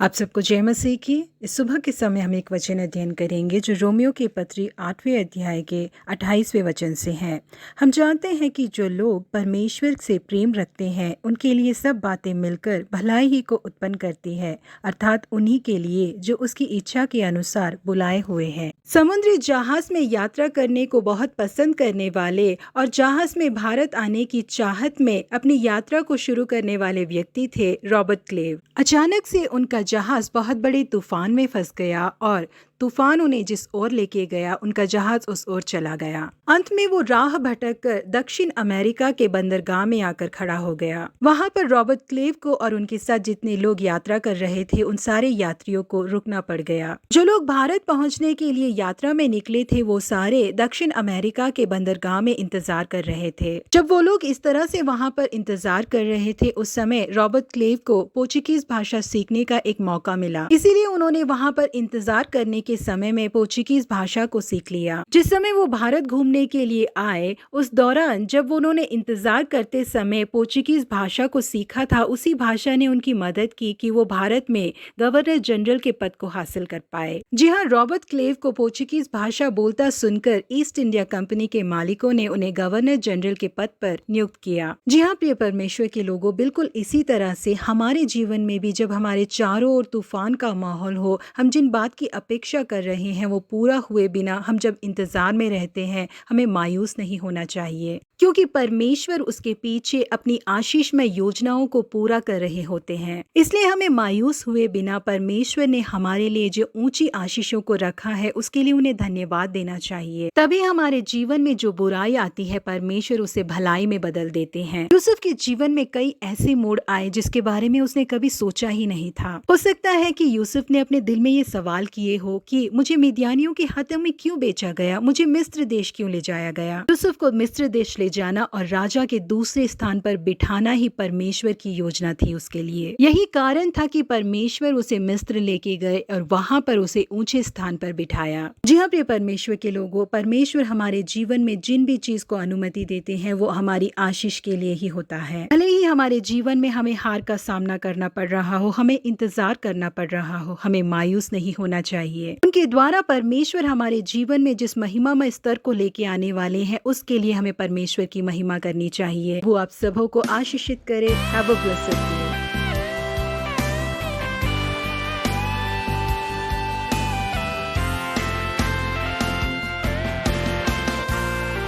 आप सबको जय मसीह की। इस सुबह के समय हम एक वचन अध्ययन करेंगे जो रोमियो की पत्री 8वें अध्याय के 28वें वचन से है। हम जानते हैं कि जो लोग परमेश्वर से प्रेम रखते हैं उनके लिए सब बातें मिलकर भलाई ही को उत्पन्न करती है, अर्थात उन्हीं के लिए जो उसकी इच्छा के अनुसार बुलाए हुए हैं। समुद्री जहाज में यात्रा करने को बहुत पसंद करने वाले और जहाज में भारत आने की चाहत में अपनी यात्रा को शुरू करने वाले व्यक्ति थे रॉबर्ट क्लेव। अचानक से उनका जहाज बहुत बड़े तूफान में फंस गया और तूफान उन्हें जिस ओर लेके गया उनका जहाज उस ओर चला गया। अंत में वो राह भटक कर दक्षिण अमेरिका के बंदरगाह में आकर खड़ा हो गया। वहां पर रॉबर्ट क्लेव को और उनके साथ जितने लोग यात्रा कर रहे थे उन सारे यात्रियों को रुकना पड़ गया। जो लोग भारत पहुंचने के लिए यात्रा में निकले थे वो सारे दक्षिण अमेरिका के बंदरगाह में इंतजार कर रहे थे। जब वो लोग इस तरह से वहां पर इंतजार कर रहे थे उस समय रॉबर्ट क्लेव को पोर्चुगीज भाषा सीखने का एक मौका मिला। इसीलिए उन्होंने वहां पर इंतजार करने के समय में पोर्चुगीज भाषा को सीख लिया। जिस समय वो भारत घूमने के लिए आए उस दौरान जब उन्होंने इंतजार करते समय पोर्चुगीज भाषा को सीखा था, उसी भाषा ने उनकी मदद की कि वो भारत में गवर्नर जनरल के पद को हासिल कर पाए। जी हाँ, रॉबर्ट क्लेव को पोर्चुगीज भाषा बोलता सुनकर ईस्ट इंडिया कंपनी के मालिकों ने उन्हें गवर्नर जनरल के पद पर नियुक्त किया। जी हाँ प्रिय परमेश्वर के लोगों, बिल्कुल इसी तरह से हमारे जीवन में भी जब हमारे चारों ओर तूफान का माहौल हो, हम जिन बात की अपेक्षा कर रहे हैं वो पूरा हुए बिना हम जब इंतजार में रहते हैं, हमें मायूस नहीं होना चाहिए, क्योंकि परमेश्वर उसके पीछे अपनी आशीषमय योजनाओं को पूरा कर रहे होते हैं। इसलिए हमें मायूस हुए बिना परमेश्वर ने हमारे लिए जो ऊंची आशीषों को रखा है उसके लिए उन्हें धन्यवाद देना चाहिए। तभी हमारे जीवन में जो बुराई आती है परमेश्वर उसे भलाई में बदल देते हैं। यूसुफ के जीवन में कई ऐसे मोड़ आए जिसके बारे में उसने कभी सोचा ही नहीं था। हो सकता है कि यूसुफ ने अपने दिल में ये सवाल किए हो कि मुझे मिद्यानियों के हाथों में क्यों बेचा गया, मुझे मिस्र देश क्यों ले जाया गया। यूसुफ को मिस्र देश ले जाना और राजा के दूसरे स्थान पर बिठाना ही परमेश्वर की योजना थी उसके लिए। यही कारण था कि परमेश्वर उसे मिस्र लेके गए और वहां पर उसे ऊंचे स्थान पर बिठाया। जी हाँ प्रिय परमेश्वर के लोगों, परमेश्वर हमारे जीवन में जिन भी चीज को अनुमति देते हैं वो हमारी आशीष के लिए ही होता है। भले ही हमारे जीवन में हमें हार का सामना करना पड़ रहा हो, हमें इंतजार करना पड़ रहा हो, हमें मायूस नहीं होना चाहिए। उनके द्वारा परमेश्वर हमारे जीवन में जिस महिमामय स्तर को लेके आने वाले हैं उसके लिए हमें परमेश्वर की महिमा करनी चाहिए। वो आप सबों को आशीषित करे। Have a blessed day.